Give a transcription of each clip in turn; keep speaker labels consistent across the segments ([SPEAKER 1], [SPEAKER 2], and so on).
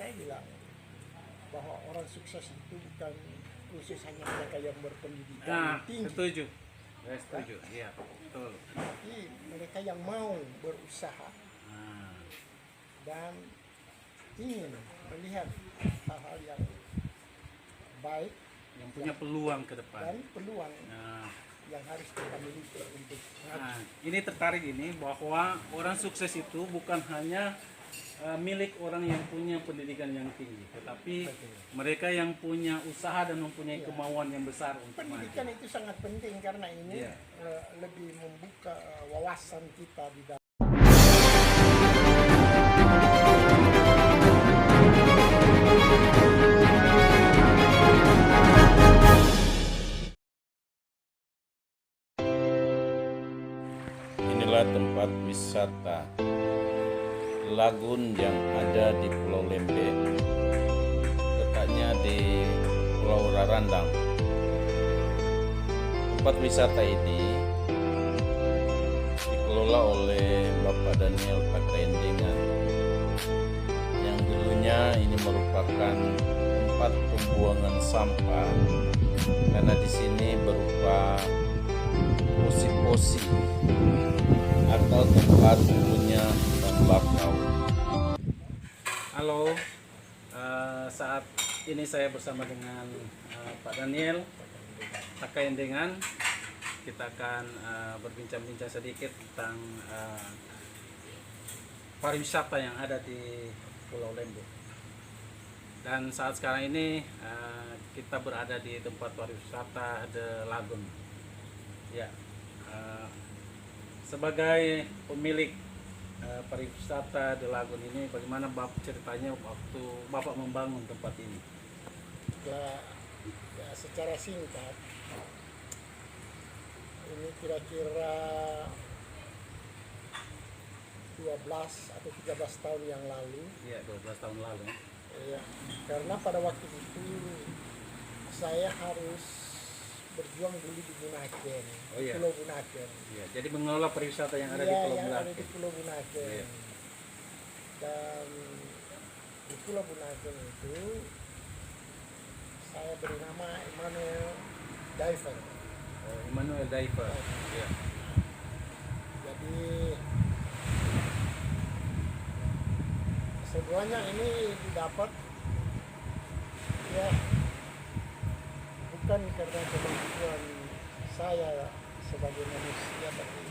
[SPEAKER 1] saya bilang bahwa orang sukses itu bukan khusus hanya mereka yang berpendidikan
[SPEAKER 2] Nah,
[SPEAKER 1] tinggi,
[SPEAKER 2] setuju. Saya setuju. Iya, betul.
[SPEAKER 1] tapi mereka yang mau berusaha
[SPEAKER 2] Nah,
[SPEAKER 1] dan ingin melihat hal-hal yang baik
[SPEAKER 2] yang punya peluang ke depan.
[SPEAKER 1] dan peluang
[SPEAKER 2] Nah,
[SPEAKER 1] yang harus kita miliki untuk
[SPEAKER 2] nah, ini tertarik ini bahwa orang sukses itu bukan hanya milik orang yang punya pendidikan yang tinggi, tetapi mereka yang punya usaha dan mempunyai
[SPEAKER 1] Iya.
[SPEAKER 2] kemauan yang besar untuk
[SPEAKER 1] pendidikan
[SPEAKER 2] maju.
[SPEAKER 1] itu sangat penting karena ini
[SPEAKER 2] Iya.
[SPEAKER 1] lebih membuka wawasan kita di dalam.
[SPEAKER 3] Inilah tempat wisata lagun yang ada di Pulau Lembeh, letaknya di Pulau Rarandang. Tempat wisata ini dikelola oleh Bapak Daniel Takaendengan, yang dulunya ini merupakan tempat pembuangan sampah karena di sini berupa posi-posi atau tempat punya hutan bakau.
[SPEAKER 2] Halo, saat ini saya bersama dengan Pak Daniel Takaendengan. Kita akan berbincang-bincang sedikit tentang pariwisata yang ada di Pulau Lembeh. Dan saat sekarang ini kita berada di tempat pariwisata The Lagoon. Ya, sebagai pemilik pariwisata The Lagoon ini, bagaimana Bapak ceritanya waktu Bapak membangun tempat ini?
[SPEAKER 1] Ya, secara singkat ini kira-kira 12 atau 13 tahun yang lalu.
[SPEAKER 2] Ya, 12 tahun lalu.
[SPEAKER 1] Ya, karena pada waktu itu saya harus berjuang dulu di Bunaken,
[SPEAKER 2] Oh, iya.
[SPEAKER 1] Pulau Bunaken.
[SPEAKER 2] Ya, jadi mengelola pariwisata yang ada di
[SPEAKER 1] Iya,
[SPEAKER 2] Pulau
[SPEAKER 1] yang ada
[SPEAKER 2] Bunaken.
[SPEAKER 1] di Pulau Bunaken.
[SPEAKER 2] Iya.
[SPEAKER 1] Dan di Pulau Bunaken itu saya beri nama Emmanuel Diver.
[SPEAKER 2] Oh, Emmanuel Diver. Ya.
[SPEAKER 1] Jadi semuanya ini didapat ya bukan karena kemampuan saya sebagai manusia, tapi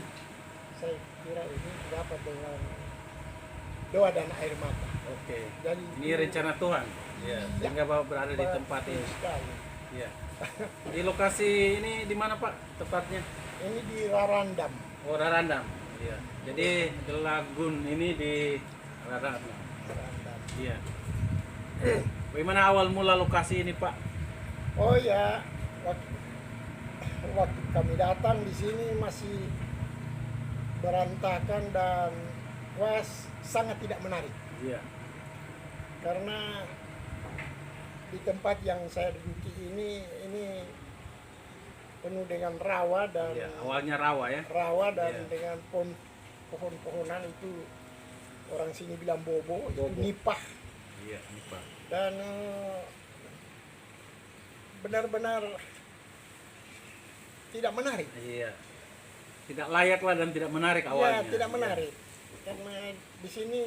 [SPEAKER 1] saya kira ini didapat dengan doa dan air mata.
[SPEAKER 2] Oke.
[SPEAKER 1] Jadi
[SPEAKER 2] Ini rencana Tuhan. Ya, sehingga Bapak berada di tempat
[SPEAKER 1] betul
[SPEAKER 2] ini.
[SPEAKER 1] sekali.
[SPEAKER 2] Ya. Di lokasi ini di mana Pak tepatnya?
[SPEAKER 1] Ini di Rarandam.
[SPEAKER 2] Oh, Rarandam. Iya. Jadi The Lagoon ini di Rarandam.
[SPEAKER 1] Rarandam.
[SPEAKER 2] Iya. Bagaimana awal mula lokasi ini, Pak?
[SPEAKER 1] Oh ya, waktu kami datang di sini masih berantakan dan sangat tidak menarik.
[SPEAKER 2] Iya.
[SPEAKER 1] Karena di tempat yang saya duduki ini penuh dengan rawa dan
[SPEAKER 2] Iya, awalnya rawa ya. Iya.
[SPEAKER 1] dengan pohon-pohonan itu orang sini bilang bobo, itu
[SPEAKER 2] Bobo.
[SPEAKER 1] nipah
[SPEAKER 2] Iya, ini Pak.
[SPEAKER 1] dan benar-benar tidak menarik.
[SPEAKER 2] Iya. Tidak layak lah dan tidak menarik awalnya.
[SPEAKER 1] Ya, tidak menarik. Karena di sini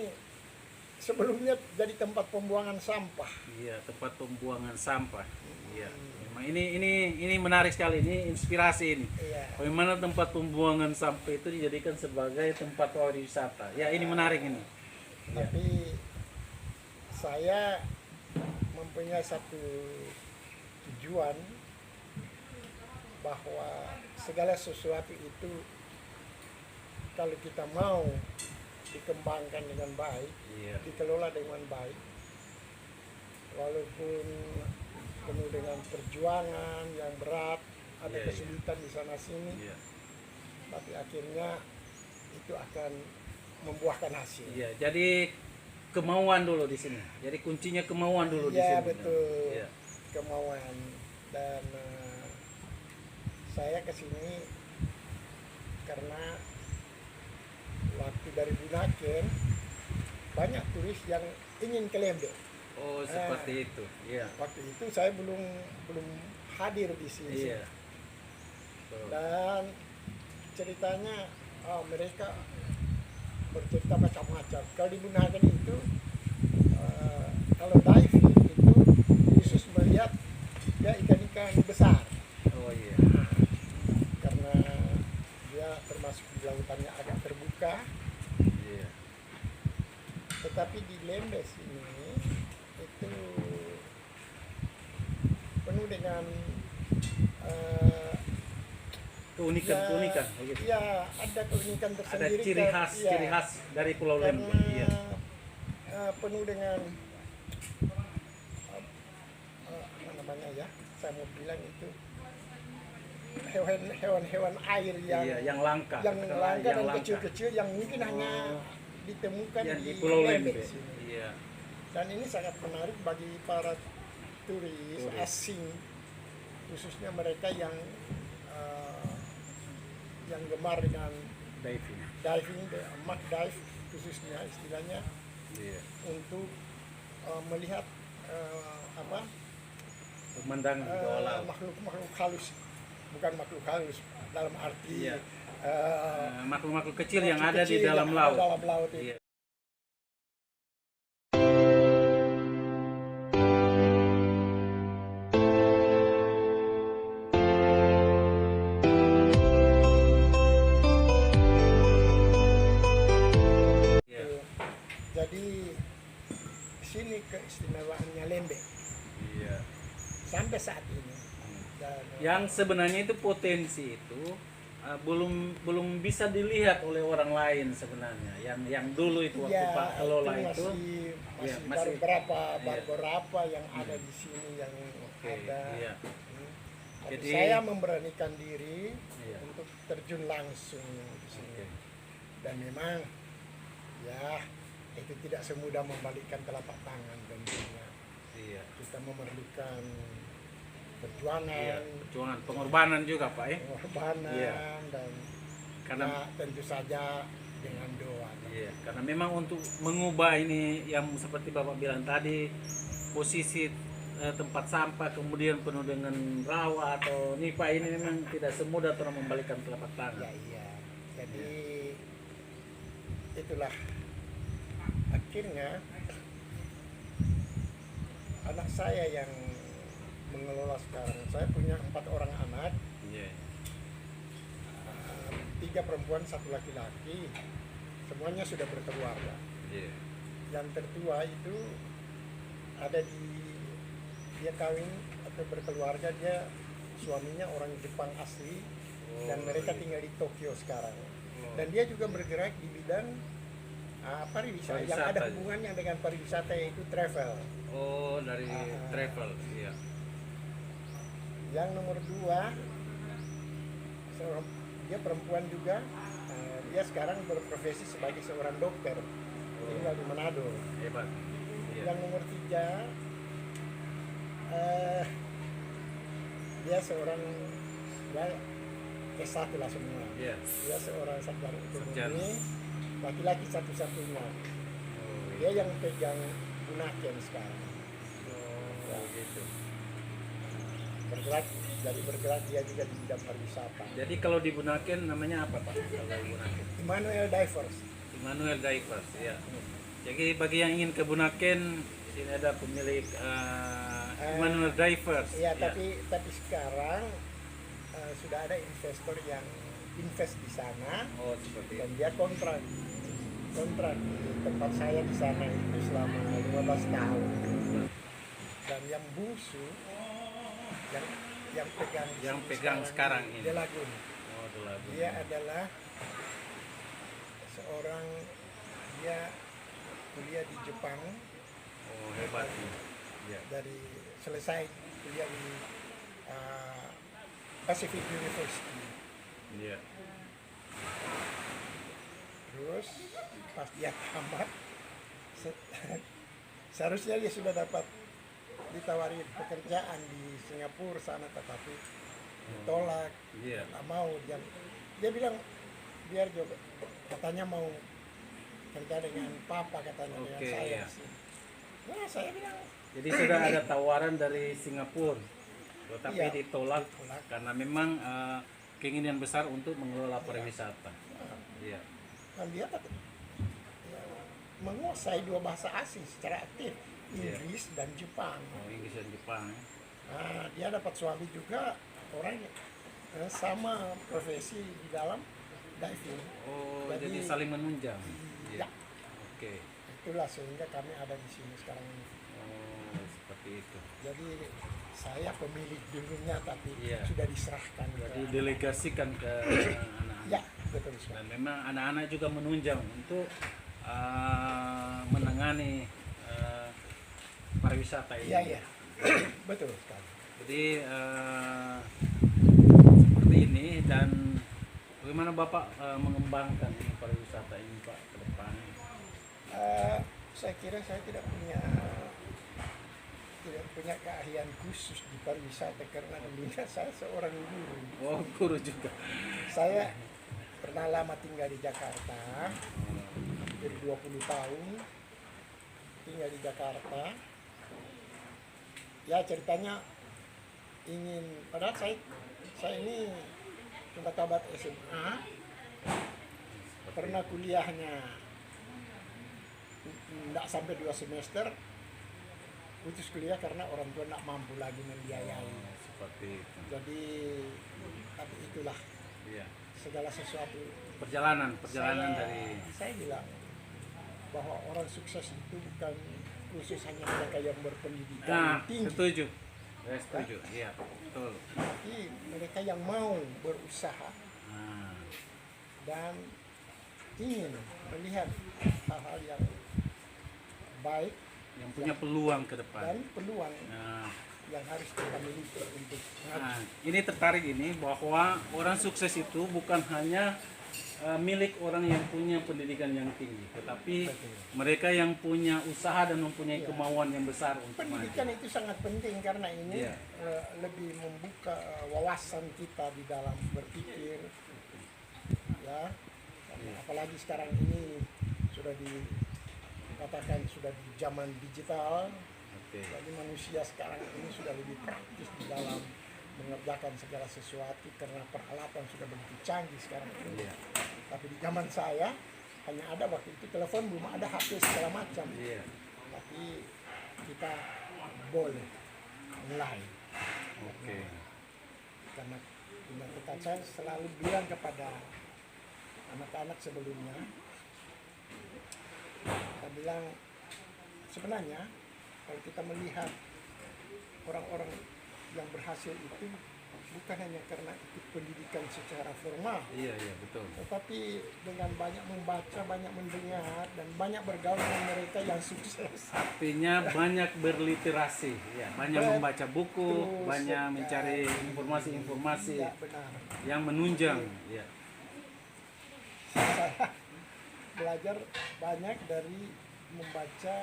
[SPEAKER 1] sebelumnya jadi tempat pembuangan sampah.
[SPEAKER 2] Iya, tempat pembuangan sampah. Iya. Memang ini menarik sekali, ini inspirasi ini.
[SPEAKER 1] Iya.
[SPEAKER 2] Bagaimana tempat pembuangan sampah itu dijadikan sebagai tempat pariwisata. Ya, ini menarik ini. Iya.
[SPEAKER 1] Tapi saya mempunyai satu tujuan bahwa segala sesuatu itu kalau kita mau dikembangkan dengan baik,
[SPEAKER 2] Iya.
[SPEAKER 1] dikelola dengan baik, walaupun penuh dengan perjuangan yang berat, ada
[SPEAKER 2] Iya, iya.
[SPEAKER 1] kesulitan di sana sini,
[SPEAKER 2] Iya.
[SPEAKER 1] tapi akhirnya itu akan membuahkan hasil.
[SPEAKER 2] Iya, jadi kemauan dulu di sini. Jadi kuncinya kemauan dulu di
[SPEAKER 1] Ya
[SPEAKER 2] sini.
[SPEAKER 1] betul,
[SPEAKER 2] Iya.
[SPEAKER 1] kemauan. Dan saya kesini karena waktu dari Bunaken banyak turis yang ingin ke Lembeh.
[SPEAKER 2] Oh, seperti itu. Iya.
[SPEAKER 1] Waktu itu saya belum hadir di sini.
[SPEAKER 2] Iya. Betul.
[SPEAKER 1] Dan ceritanya mereka bercerita macam-macam. Kalau di Bunaken itu kalau diving itu khusus melihat ya ikan-ikan besar
[SPEAKER 2] Oh iya.
[SPEAKER 1] karena dia termasuk di lautannya agak terbuka.
[SPEAKER 2] Iya.
[SPEAKER 1] Tetapi di Lembes ini itu penuh dengan
[SPEAKER 2] Keunikan begitu.
[SPEAKER 1] Ya, ada keunikan
[SPEAKER 2] Ada
[SPEAKER 1] tersendiri.
[SPEAKER 2] ciri khas dari Pulau
[SPEAKER 1] Karena
[SPEAKER 2] Lembeh. Iya.
[SPEAKER 1] penuh dengan apa namanya ya? Saya mau bilang itu hewan-hewan air yang
[SPEAKER 2] Iya, yang langka.
[SPEAKER 1] yang langka dan
[SPEAKER 2] langka.
[SPEAKER 1] kecil-kecil yang mungkin hanya ditemukan
[SPEAKER 2] Yang di
[SPEAKER 1] di
[SPEAKER 2] Pulau
[SPEAKER 1] Lembeh
[SPEAKER 2] Lembeh.
[SPEAKER 1] sini.
[SPEAKER 2] Iya.
[SPEAKER 1] Dan ini sangat menarik bagi para turis
[SPEAKER 2] Turis.
[SPEAKER 1] asing, khususnya mereka yang gemar dengan
[SPEAKER 2] Diving.
[SPEAKER 1] diving, mud dive khususnya istilahnya,
[SPEAKER 2] Iya.
[SPEAKER 1] untuk melihat
[SPEAKER 2] Pemandangan bawah laut.
[SPEAKER 1] makhluk-makhluk halus, bukan makhluk halus dalam arti
[SPEAKER 2] Iya. Makhluk-makhluk kecil yang ada di
[SPEAKER 1] kecil
[SPEAKER 2] dalam
[SPEAKER 1] yang
[SPEAKER 2] laut.
[SPEAKER 1] ada dalam laut itu.
[SPEAKER 2] Iya. Iya.
[SPEAKER 1] Jadi sini keistimewaannya Lembeh
[SPEAKER 2] Iya.
[SPEAKER 1] sampai saat ini. Dan,
[SPEAKER 2] Yang sebenarnya itu potensi itu belum bisa dilihat oleh orang lain sebenarnya. Yang dulu itu waktu
[SPEAKER 1] ya,
[SPEAKER 2] Pak Kelola
[SPEAKER 1] itu
[SPEAKER 2] itu.
[SPEAKER 1] masih
[SPEAKER 2] Ya,
[SPEAKER 1] baru berapa
[SPEAKER 2] iya.
[SPEAKER 1] yang ada di sini yang
[SPEAKER 2] Oke,
[SPEAKER 1] ada.
[SPEAKER 2] iya.
[SPEAKER 1] Tapi
[SPEAKER 2] Jadi-
[SPEAKER 1] saya memberanikan diri
[SPEAKER 2] Iya.
[SPEAKER 1] untuk terjun langsung di sini.
[SPEAKER 2] Oke.
[SPEAKER 1] Dan memang ya itu tidak semudah membalikkan telapak tangan tentunya.
[SPEAKER 2] Iya.
[SPEAKER 1] Kita memerlukan perjuangan,
[SPEAKER 2] Iya, perjuangan, pengorbanan juga Pak ya.
[SPEAKER 1] pengorbanan,
[SPEAKER 2] Iya.
[SPEAKER 1] dan
[SPEAKER 2] Karena
[SPEAKER 1] ya, tentu saja dengan doa.
[SPEAKER 2] iya, karena memang untuk mengubah ini yang seperti Bapak bilang tadi, posisi tempat sampah kemudian penuh dengan rawa atau nipah ini memang tidak semudah orang membalikkan telapak
[SPEAKER 1] Ya
[SPEAKER 2] tangan.
[SPEAKER 1] iya. Jadi itulah akhirnya anak saya yang mengelola sekarang. Saya punya 4 orang anak,
[SPEAKER 2] Iya.
[SPEAKER 1] 3 perempuan, 1 laki-laki. Semuanya sudah berkeluarga.
[SPEAKER 2] Iya.
[SPEAKER 1] Yang tertua itu ada dia kawin atau berkeluarga, dia suaminya orang Jepang asli dan mereka tinggal di Tokyo sekarang. Dan dia juga bergerak di bidang pariwisata yang ada
[SPEAKER 2] Pariwisata.
[SPEAKER 1] hubungannya dengan pariwisata, yaitu travel.
[SPEAKER 2] Oh, dari travel. Iya.
[SPEAKER 1] Yang nomor 2 dia perempuan juga, dia sekarang berprofesi sebagai seorang dokter, tinggal di Manado.
[SPEAKER 2] Hebat. Iya.
[SPEAKER 1] Yang nomor 3 dia seorang S1 lah semua.
[SPEAKER 2] Iya.
[SPEAKER 1] Dia seorang sarjana ekonomi,
[SPEAKER 2] Sarjana.
[SPEAKER 1] laki-laki satu-satunya.
[SPEAKER 2] Oh,
[SPEAKER 1] Dia yang pegang Bunaken sekarang.
[SPEAKER 2] Oh, gitu.
[SPEAKER 1] Bergerak dia juga di bidang pariwisata.
[SPEAKER 2] Jadi kalau di Bunaken namanya apa Pak? Kalau di Bunaken?
[SPEAKER 1] Emmanuel Divers.
[SPEAKER 2] Immanuel Divers, ya. Jadi bagi yang ingin ke Bunaken, sini ada pemilik Immanuel Divers.
[SPEAKER 1] Iya, tapi sekarang sudah ada investor yang invest di sana,
[SPEAKER 2] Oh, seperti
[SPEAKER 1] dan
[SPEAKER 2] itu.
[SPEAKER 1] dia kontrak di tempat saya di sana itu selama 15 tahun. Dan yang busu yang pegang
[SPEAKER 2] sekarang ini.
[SPEAKER 1] dia Lagun.
[SPEAKER 2] Oh, itulah.
[SPEAKER 1] Dia adalah seorang, dia kuliah di Jepang,
[SPEAKER 2] Oh, hebat. Ya.
[SPEAKER 1] dari selesai kuliah di Pacific University.
[SPEAKER 2] Iya.
[SPEAKER 1] Terus pas dia tamat, seharusnya dia sudah dapat ditawari pekerjaan di Singapura sana, tetapi ditolak.
[SPEAKER 2] Iya.
[SPEAKER 1] Nggak mau, dia bilang biar juga, katanya mau kerja dengan papa, katanya dengan
[SPEAKER 2] Oke,
[SPEAKER 1] saya
[SPEAKER 2] iya.
[SPEAKER 1] sih. Nah, saya bilang
[SPEAKER 2] Jadi sudah ada tawaran dari Singapura, tetapi
[SPEAKER 1] Iya,
[SPEAKER 2] ditolak
[SPEAKER 1] ditolak.
[SPEAKER 2] karena memang keinginan besar untuk mengelola pariwisata. Iya.
[SPEAKER 1] kan dia ya, menguasai dua bahasa asing secara aktif,
[SPEAKER 2] Iya.
[SPEAKER 1] Inggris dan Jepang.
[SPEAKER 2] Oh, Inggris dan Jepang. Ya.
[SPEAKER 1] Nah, dia dapat suami juga orang sama profesi di dalam diving.
[SPEAKER 2] Oh,
[SPEAKER 1] Jadi-
[SPEAKER 2] jadi saling menunjang.
[SPEAKER 1] Ya,
[SPEAKER 2] Iya. Oke.
[SPEAKER 1] itulah sehingga kami ada di sini sekarang ini.
[SPEAKER 2] Oh, seperti itu.
[SPEAKER 1] Jadi saya pemilik dulunya tapi
[SPEAKER 2] Iya.
[SPEAKER 1] sudah diserahkan
[SPEAKER 2] Jadi
[SPEAKER 1] ke
[SPEAKER 2] delegasikan ke anak-anak.
[SPEAKER 1] ya betul sekali.
[SPEAKER 2] Dan memang anak-anak juga menunjang untuk menangani pariwisata ini.
[SPEAKER 1] Iya iya betul sekali.
[SPEAKER 2] Jadi seperti ini. Dan bagaimana Bapak mengembangkan ini pariwisata ini Pak ke depan?
[SPEAKER 1] Saya kira saya tidak punya keahlian khusus di pariwisata karena dulunya saya seorang guru.
[SPEAKER 2] Oh, guru juga.
[SPEAKER 1] Saya pernah lama tinggal di Jakarta, hampir 20 tahun tinggal di Jakarta. Ya ceritanya padahal saya ini cuma tabat SMA, pernah kuliahnya tidak sampai 2 semester, putus kuliah karena orang tua tidak mampu lagi membiayai.
[SPEAKER 2] Seperti itu.
[SPEAKER 1] Jadi tapi itulah
[SPEAKER 2] Iya.
[SPEAKER 1] segala sesuatu.
[SPEAKER 2] Perjalanan dari
[SPEAKER 1] Saya bilang bahwa orang sukses itu bukan khusus hanya mereka yang berpendidikan
[SPEAKER 2] Nah,
[SPEAKER 1] tinggi,
[SPEAKER 2] setuju. Saya setuju. Iya, betul.
[SPEAKER 1] tapi mereka yang mau berusaha
[SPEAKER 2] Nah,
[SPEAKER 1] dan ingin melihat hal-hal yang baik
[SPEAKER 2] yang punya peluang ke depan.
[SPEAKER 1] dan peluang
[SPEAKER 2] Nah,
[SPEAKER 1] yang harus kita miliki untuk
[SPEAKER 2] nah, ini tertarik ini bahwa orang sukses itu bukan hanya milik orang yang punya pendidikan yang tinggi, tetapi
[SPEAKER 1] Betul.
[SPEAKER 2] mereka yang punya usaha dan mempunyai
[SPEAKER 1] Iya.
[SPEAKER 2] kemauan yang besar untuk
[SPEAKER 1] pendidikan
[SPEAKER 2] maju.
[SPEAKER 1] itu sangat penting karena ini
[SPEAKER 2] Iya.
[SPEAKER 1] lebih membuka wawasan kita di dalam berpikir ya. Karena apalagi sekarang ini sudah dikatakan sudah di zaman digital.
[SPEAKER 2] Oke.
[SPEAKER 1] Jadi manusia sekarang ini sudah lebih praktis di dalam mengerjakan segala sesuatu karena peralatan sudah begitu canggih sekarang.
[SPEAKER 2] Iya.
[SPEAKER 1] Tapi di zaman saya hanya ada waktu itu telepon, belum ada HP segala macam.
[SPEAKER 2] Iya.
[SPEAKER 1] Tapi kita boleh mulai
[SPEAKER 2] Oke.
[SPEAKER 1] karena saya selalu bilang kepada anak-anak sebelumnya, saya bilang sebenarnya kalau kita melihat orang-orang yang berhasil itu bukan hanya karena ikut pendidikan secara formal,
[SPEAKER 2] Iya, iya, betul.
[SPEAKER 1] tetapi dengan banyak membaca, banyak mendengar, dan banyak bergaul dengan mereka yang sukses.
[SPEAKER 2] Artinya banyak berliterasi, ya, banyak
[SPEAKER 1] Bet-
[SPEAKER 2] membaca buku,
[SPEAKER 1] Terus,
[SPEAKER 2] banyak
[SPEAKER 1] ya.
[SPEAKER 2] mencari informasi-informasi
[SPEAKER 1] Ya benar.
[SPEAKER 2] yang menunjang, ya.
[SPEAKER 1] Saya belajar banyak dari membaca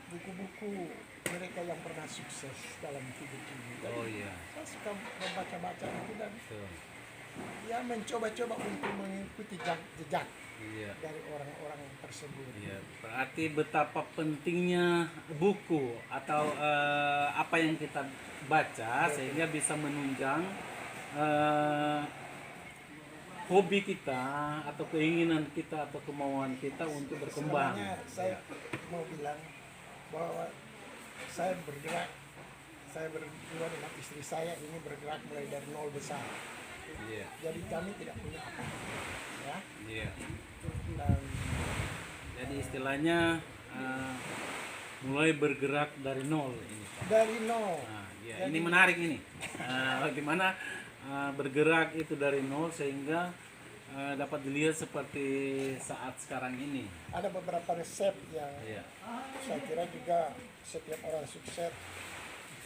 [SPEAKER 1] buku-buku mereka yang pernah sukses dalam hidup ini. Jadi,
[SPEAKER 2] Oh iya,
[SPEAKER 1] saya suka membaca-baca itu dan
[SPEAKER 2] betul.
[SPEAKER 1] ya mencoba-coba untuk mengikuti jejak
[SPEAKER 2] Iya.
[SPEAKER 1] dari orang-orang tersebut.
[SPEAKER 2] Iya, berarti betapa pentingnya buku atau apa yang kita baca sehingga bisa menunjang hobi kita atau keinginan kita atau kemauan kita untuk berkembang.
[SPEAKER 1] Sebenarnya saya mau bilang bahwa saya berdua dengan istri saya ini bergerak mulai dari nol besar.
[SPEAKER 2] Iya,
[SPEAKER 1] Jadi kami tidak punya apa-apa, ya.
[SPEAKER 2] iya.
[SPEAKER 1] Dan
[SPEAKER 2] Jadi istilahnya mulai bergerak dari nol ini, Pak.
[SPEAKER 1] dari nol.
[SPEAKER 2] Nah, ya,
[SPEAKER 1] Jadi-
[SPEAKER 2] ini menarik ini. Bagaimana bergerak itu dari nol sehingga dapat dilihat seperti saat sekarang ini.
[SPEAKER 1] Ada beberapa resep yang
[SPEAKER 2] Iya.
[SPEAKER 1] saya kira juga setiap orang sukses,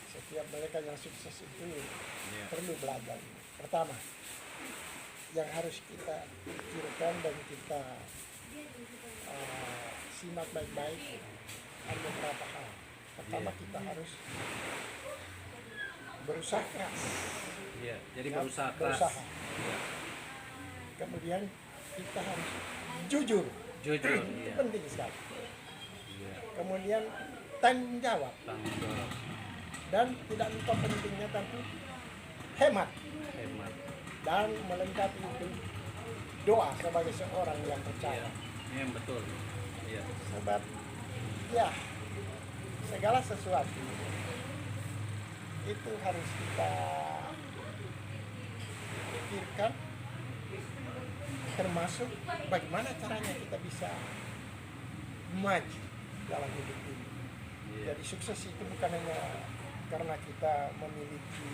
[SPEAKER 1] setiap mereka yang sukses itu
[SPEAKER 2] Iya.
[SPEAKER 1] perlu belajar. Pertama, yang harus kita pikirkan dan kita simak baik-baik ada beberapa hal. Pertama,
[SPEAKER 2] Iya.
[SPEAKER 1] kita harus berusaha keras.
[SPEAKER 2] Iya. Jadi
[SPEAKER 1] Ya,
[SPEAKER 2] berusaha keras.
[SPEAKER 1] berusaha.
[SPEAKER 2] Iya.
[SPEAKER 1] Kemudian kita harus jujur.
[SPEAKER 2] Jujur.
[SPEAKER 1] Itu
[SPEAKER 2] Iya.
[SPEAKER 1] penting sekali. kemudian tanggung jawab,
[SPEAKER 2] Tanggung jawab,
[SPEAKER 1] dan tidak lupa pentingnya tentu hemat,
[SPEAKER 2] hemat.
[SPEAKER 1] dan melengkapi itu doa sebagai seorang yang percaya.
[SPEAKER 2] Iya, betul. Iya.
[SPEAKER 1] Sebab ya segala sesuatu itu harus kita pikirkan, termasuk bagaimana caranya kita bisa maju dalam hidup ini.
[SPEAKER 2] Iya.
[SPEAKER 1] Jadi sukses itu bukan hanya karena kita memiliki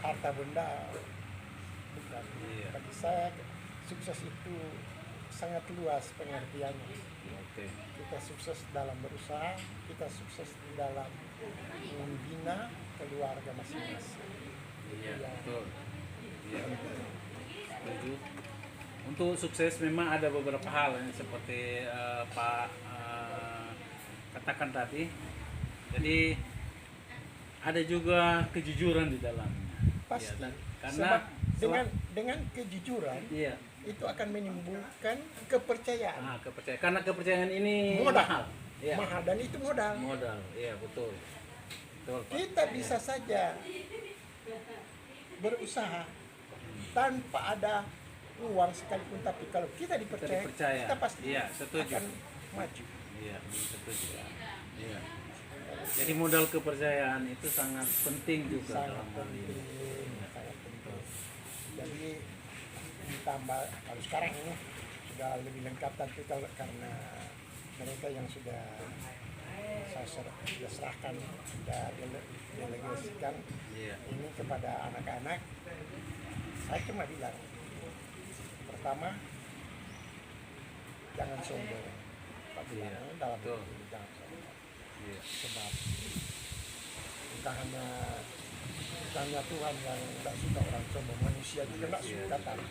[SPEAKER 1] harta benda, bukan.
[SPEAKER 2] Iya.
[SPEAKER 1] Bagi saya sukses itu sangat luas pengertiannya.
[SPEAKER 2] Oke.
[SPEAKER 1] Kita sukses dalam berusaha, kita sukses di dalam membina keluarga masing-masing.
[SPEAKER 2] Iya,
[SPEAKER 1] Iya.
[SPEAKER 2] betul. Iya. Setuju. Untuk sukses memang ada beberapa hal yang seperti Pak katakan tadi. Jadi ada juga kejujuran di dalamnya.
[SPEAKER 1] Pasti.
[SPEAKER 2] Iya, karena
[SPEAKER 1] Sebab dengan kejujuran
[SPEAKER 2] iya.
[SPEAKER 1] itu akan menimbulkan kepercayaan.
[SPEAKER 2] Kepercayaan. Karena kepercayaan ini
[SPEAKER 1] Modal.
[SPEAKER 2] mahal. Iya.
[SPEAKER 1] Mahal, dan itu modal.
[SPEAKER 2] Modal. Iya, betul. Betul, Pak.
[SPEAKER 1] Kita bisa saja berusaha tanpa ada uang sekalipun, tapi kalau kita dipercaya,
[SPEAKER 2] dipercaya.
[SPEAKER 1] kita pasti
[SPEAKER 2] Iya, setuju.
[SPEAKER 1] akan maju.
[SPEAKER 2] Iya, setuju. Iya. Jadi modal kepercayaan itu sangat penting juga
[SPEAKER 1] Sangat
[SPEAKER 2] dalam hal ini.
[SPEAKER 1] penting, sangat penting. Jadi ditambah kalau sekarang ini sudah lebih lengkap tentu karena mereka yang sudah sudah serahkan, sudah delegasikan
[SPEAKER 2] Iya.
[SPEAKER 1] ini kepada anak-anak. Saya cuma bilang, pertama, jangan sombong. Pak
[SPEAKER 2] Iya,
[SPEAKER 1] bilang dalam
[SPEAKER 2] betul.
[SPEAKER 1] itu, jangan sombong.
[SPEAKER 2] Iya.
[SPEAKER 1] Sebab bukan hanya Tuhan yang tidak suka orang sombong, manusia juga tidak suka tadi.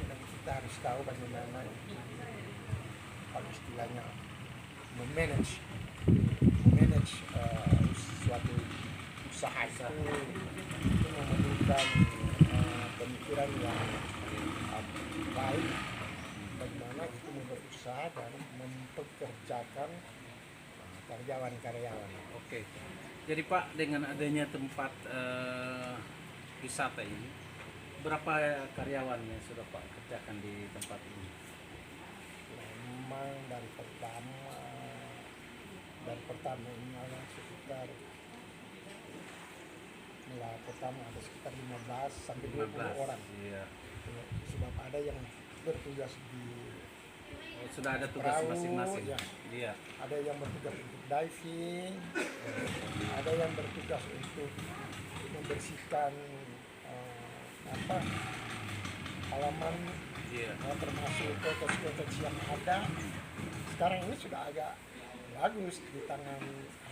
[SPEAKER 1] Dan kita harus tahu bagaimana itu, kalau istilahnya memanage suatu usaha itu memerlukan pemikiran yang baik, bagaimana itu berusaha dan mempekerjakan karyawan-karyawan.
[SPEAKER 2] Oke. Jadi Pak, dengan adanya tempat wisata ini, berapa karyawan yang sudah Pak kerjakan di tempat ini?
[SPEAKER 1] Memang dari pertama ini ada sekitar mulai pertama ada sekitar 15 sampai 20 orang.
[SPEAKER 2] Iya.
[SPEAKER 1] Sebab ada yang bertugas di
[SPEAKER 2] Oh, sudah ada tugas
[SPEAKER 1] perahu,
[SPEAKER 2] masing-masing.
[SPEAKER 1] ya.
[SPEAKER 2] Iya.
[SPEAKER 1] Ada yang bertugas untuk diving, ada yang bertugas untuk membersihkan halaman,
[SPEAKER 2] Iya.
[SPEAKER 1] termasuk kotes-kotes yang ada. Sekarang ini sudah agak bagus di tangan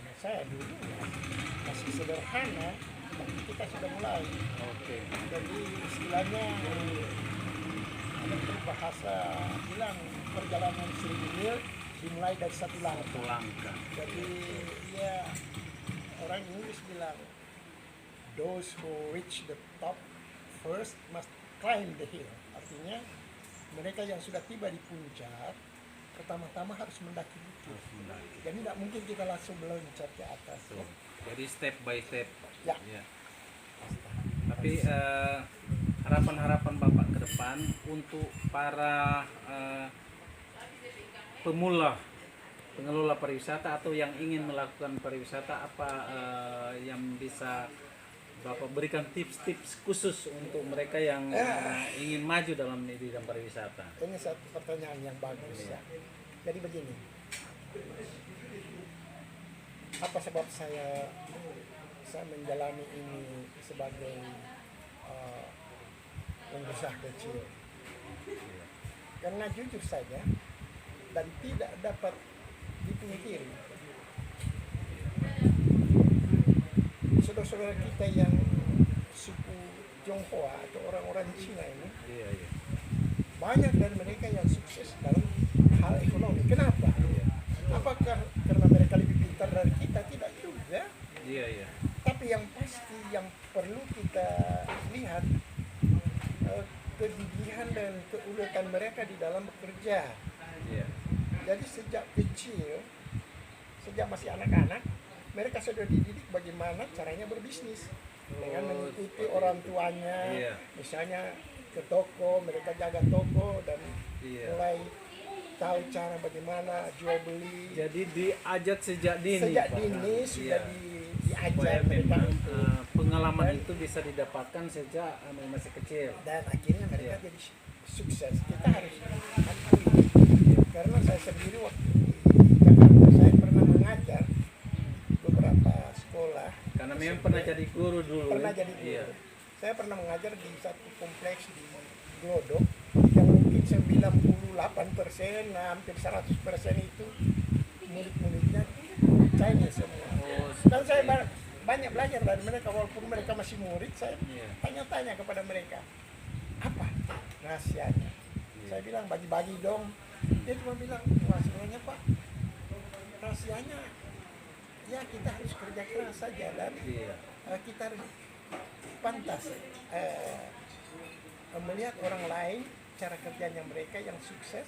[SPEAKER 1] anak saya. Dulu masih sederhana, tapi kita sudah mulai.
[SPEAKER 2] Oke.
[SPEAKER 1] Jadi istilahnya ada bahasa bilang perjalanan 1000 mil dimulai dari satu langkah.
[SPEAKER 2] Satu langkah.
[SPEAKER 1] Jadi ya orang Inggris bilang those who reach the top first must climb the hill. Artinya mereka yang sudah tiba di puncak pertama-tama harus mendaki bukit.
[SPEAKER 2] Harus mendaki.
[SPEAKER 1] Jadi tidak mungkin kita langsung meloncat ke atas.
[SPEAKER 2] Betul. Jadi step by step.
[SPEAKER 1] Ya.
[SPEAKER 2] Iya. Tapi harapan-harapan Bapak ke depan untuk para pemula pengelola pariwisata atau yang ingin melakukan pariwisata, apa yang bisa Bapak berikan tips-tips khusus untuk mereka yang ingin maju dalam bidang pariwisata?
[SPEAKER 1] Ini satu pertanyaan yang bagus ya. Jadi begini, apa sebab saya menjalani ini sebagai pengusaha kecil? Karena jujur saja dan tidak dapat dipungkiri, saudara-saudara kita yang suku Tionghoa atau orang-orang Cina ini,
[SPEAKER 2] Iya, iya.
[SPEAKER 1] banyak dari mereka yang sukses dalam hal ekonomi. Kenapa? Apakah karena mereka lebih pintar dari kita? Tidak juga.
[SPEAKER 2] Iya, iya.
[SPEAKER 1] Tapi yang pasti yang perlu kita lihat kegigihan dan keuletan mereka di dalam bekerja.
[SPEAKER 2] Iya.
[SPEAKER 1] Jadi sejak kecil, sejak masih anak-anak, mereka sudah dididik bagaimana caranya berbisnis dengan mengikuti orang tuanya.
[SPEAKER 2] Iya.
[SPEAKER 1] Misalnya ke toko, mereka jaga toko dan
[SPEAKER 2] Iya.
[SPEAKER 1] mulai tahu cara bagaimana jual beli.
[SPEAKER 2] Jadi diajak sejak dini.
[SPEAKER 1] Sejak
[SPEAKER 2] Pak.
[SPEAKER 1] dini sudah
[SPEAKER 2] Iya.
[SPEAKER 1] diajar
[SPEAKER 2] Supaya
[SPEAKER 1] mereka
[SPEAKER 2] memang
[SPEAKER 1] itu.
[SPEAKER 2] pengalaman
[SPEAKER 1] Dan-
[SPEAKER 2] itu bisa didapatkan sejak masih kecil.
[SPEAKER 1] Dan akhirnya mereka
[SPEAKER 2] Iya.
[SPEAKER 1] jadi sukses. Kita harus akui. Karena saya sendiri waktu di Jakarta saya pernah mengajar di beberapa sekolah.
[SPEAKER 2] Karena memang pernah jadi guru dulu.
[SPEAKER 1] Pernah
[SPEAKER 2] ya?
[SPEAKER 1] jadi guru.
[SPEAKER 2] Iya.
[SPEAKER 1] Saya pernah mengajar di satu kompleks di Glodok yang mungkin 98%, hampir 100% itu murid-muridnya Chinese semua.
[SPEAKER 2] Oh,
[SPEAKER 1] Dan saya
[SPEAKER 2] seperti
[SPEAKER 1] banyak belajar dari mereka walaupun mereka masih murid. Saya
[SPEAKER 2] Iya.
[SPEAKER 1] tanya-tanya kepada mereka, apa rahasianya? Saya bilang bagi-bagi dong. Dia cuma bilang, wah sebenarnya Pak, rahasianya ya kita harus kerja keras saja dan
[SPEAKER 2] Iya.
[SPEAKER 1] kita harus pantas melihat orang lain cara kerjanya mereka yang sukses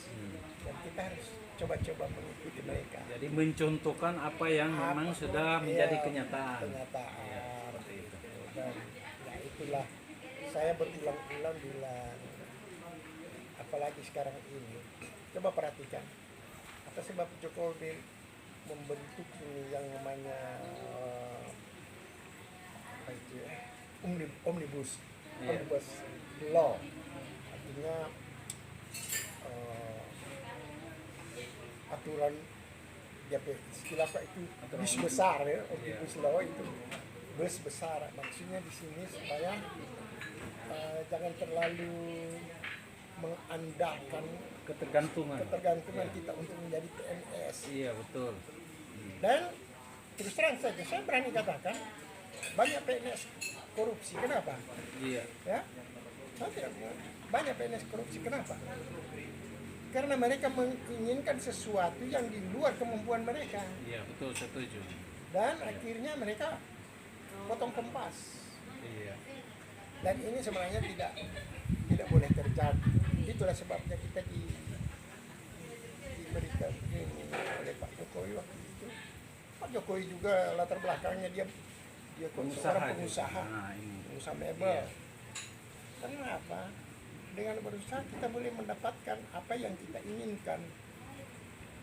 [SPEAKER 1] dan kita harus coba-coba mengikuti mereka.
[SPEAKER 2] Jadi mencontohkan apa yang memang
[SPEAKER 1] Apa-
[SPEAKER 2] sudah
[SPEAKER 1] iya,
[SPEAKER 2] menjadi kenyataan.
[SPEAKER 1] Kenyataan.
[SPEAKER 2] Seperti itu.
[SPEAKER 1] Dan ya itulah saya berulang-ulang bilang, apalagi sekarang ini. Coba perhatikan apa sebab Jokowi membentuk ini yang namanya apa itu ya, omnibus
[SPEAKER 2] Iya.
[SPEAKER 1] law, artinya aturan dia istilah apa itu
[SPEAKER 2] Aturan
[SPEAKER 1] bus
[SPEAKER 2] omnibus.
[SPEAKER 1] besar ya,
[SPEAKER 2] Iya.
[SPEAKER 1] omnibus law itu bus besar, maksudnya di sini supaya jangan terlalu mengandalkan
[SPEAKER 2] Ketergantungan.
[SPEAKER 1] ketergantungan
[SPEAKER 2] Iya.
[SPEAKER 1] kita untuk menjadi PNS.
[SPEAKER 2] Iya betul.
[SPEAKER 1] Dan terus terang saja saya berani katakan banyak PNS korupsi. Kenapa?
[SPEAKER 2] Iya.
[SPEAKER 1] Ya, saya tidak banyak PNS korupsi. Kenapa? Karena mereka menginginkan sesuatu yang di luar kemampuan mereka
[SPEAKER 2] Iya betul, setuju.
[SPEAKER 1] dan akhirnya mereka potong kempas.
[SPEAKER 2] Iya.
[SPEAKER 1] Dan ini sebenarnya tidak boleh terjadi. Itulah sebabnya kita diberikan ini oleh Pak Jokowi waktu itu. Pak Jokowi juga latar belakangnya dia seorang pengusaha,
[SPEAKER 2] Nah, ini.
[SPEAKER 1] pengusaha mebel.
[SPEAKER 2] Iya.
[SPEAKER 1] Karena apa? Dengan berusaha kita boleh mendapatkan apa yang kita inginkan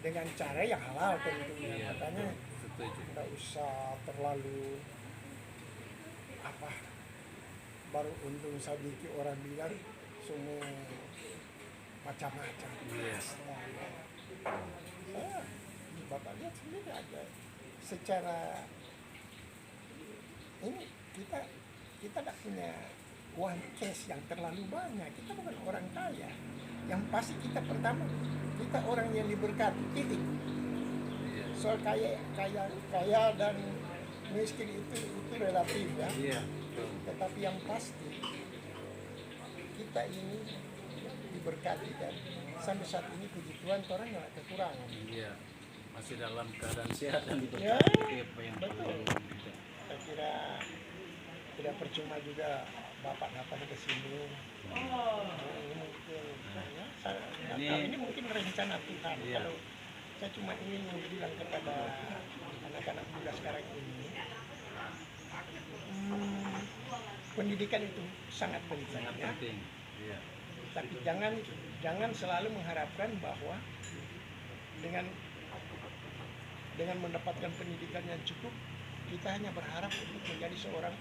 [SPEAKER 1] dengan cara yang halal tentunya.
[SPEAKER 2] Iya,
[SPEAKER 1] Makanya
[SPEAKER 2] betul. Setuju.
[SPEAKER 1] tidak usah terlalu apa baru untung sedikit orang bilang semua macam-macam.
[SPEAKER 2] Iya.
[SPEAKER 1] Bapak lihat sendiri aja secara ini kita tidak punya uang cash yang terlalu banyak. Kita bukan orang kaya. Yang pasti kita pertama kita orang yang diberkati, titik.
[SPEAKER 2] Iya.
[SPEAKER 1] Soal kaya dan miskin itu relatif ya.
[SPEAKER 2] Iya. Betul.
[SPEAKER 1] Tetapi yang pasti kita ini diberkati dan sampai saat ini puji Tuhan orang nggak kekurangan.
[SPEAKER 2] Iya. Masih dalam keadaan sehat dan
[SPEAKER 1] Ya,
[SPEAKER 2] diberkati apa yang
[SPEAKER 1] betul.
[SPEAKER 2] perlu.
[SPEAKER 1] Saya kira tidak percuma juga Bapak datang ke sini. Ini mungkin ya, ini mungkin rencana Tuhan.
[SPEAKER 2] Iya.
[SPEAKER 1] Kalau saya cuma ingin bilang kepada anak-anak muda sekarang ini, pendidikan itu sangat penting.
[SPEAKER 2] Sangat
[SPEAKER 1] Ya.
[SPEAKER 2] penting. Iya.
[SPEAKER 1] Tapi jangan selalu mengharapkan bahwa dengan mendapatkan pendidikan yang cukup kita hanya berharap untuk menjadi seorang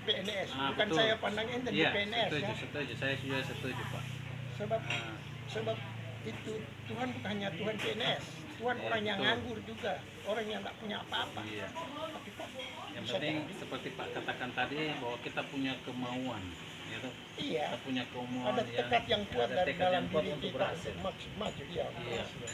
[SPEAKER 1] PNS. Bukan
[SPEAKER 2] betul.
[SPEAKER 1] saya pandang ente di
[SPEAKER 2] Iya,
[SPEAKER 1] PNS
[SPEAKER 2] setuju,
[SPEAKER 1] ya.
[SPEAKER 2] setuju. Saya juga setuju, Pak.
[SPEAKER 1] Sebab itu Tuhan bukan hanya Tuhan PNS, Tuhan
[SPEAKER 2] Iya,
[SPEAKER 1] orang yang
[SPEAKER 2] betul.
[SPEAKER 1] nganggur juga, orang yang tak punya apa-apa.
[SPEAKER 2] Iya.
[SPEAKER 1] Tapi kok
[SPEAKER 2] Yang
[SPEAKER 1] bisa
[SPEAKER 2] penting
[SPEAKER 1] jadi?
[SPEAKER 2] seperti Pak katakan tadi bahwa kita punya kemauan, gitu.
[SPEAKER 1] Iya,
[SPEAKER 2] Kita punya kemauan
[SPEAKER 1] ada tekad yang kuat
[SPEAKER 2] ada tekad
[SPEAKER 1] dalam
[SPEAKER 2] yang kuat
[SPEAKER 1] diri
[SPEAKER 2] untuk
[SPEAKER 1] kita
[SPEAKER 2] berhasil.
[SPEAKER 1] untuk maju. Iya,
[SPEAKER 2] Iya.
[SPEAKER 1] berhasil.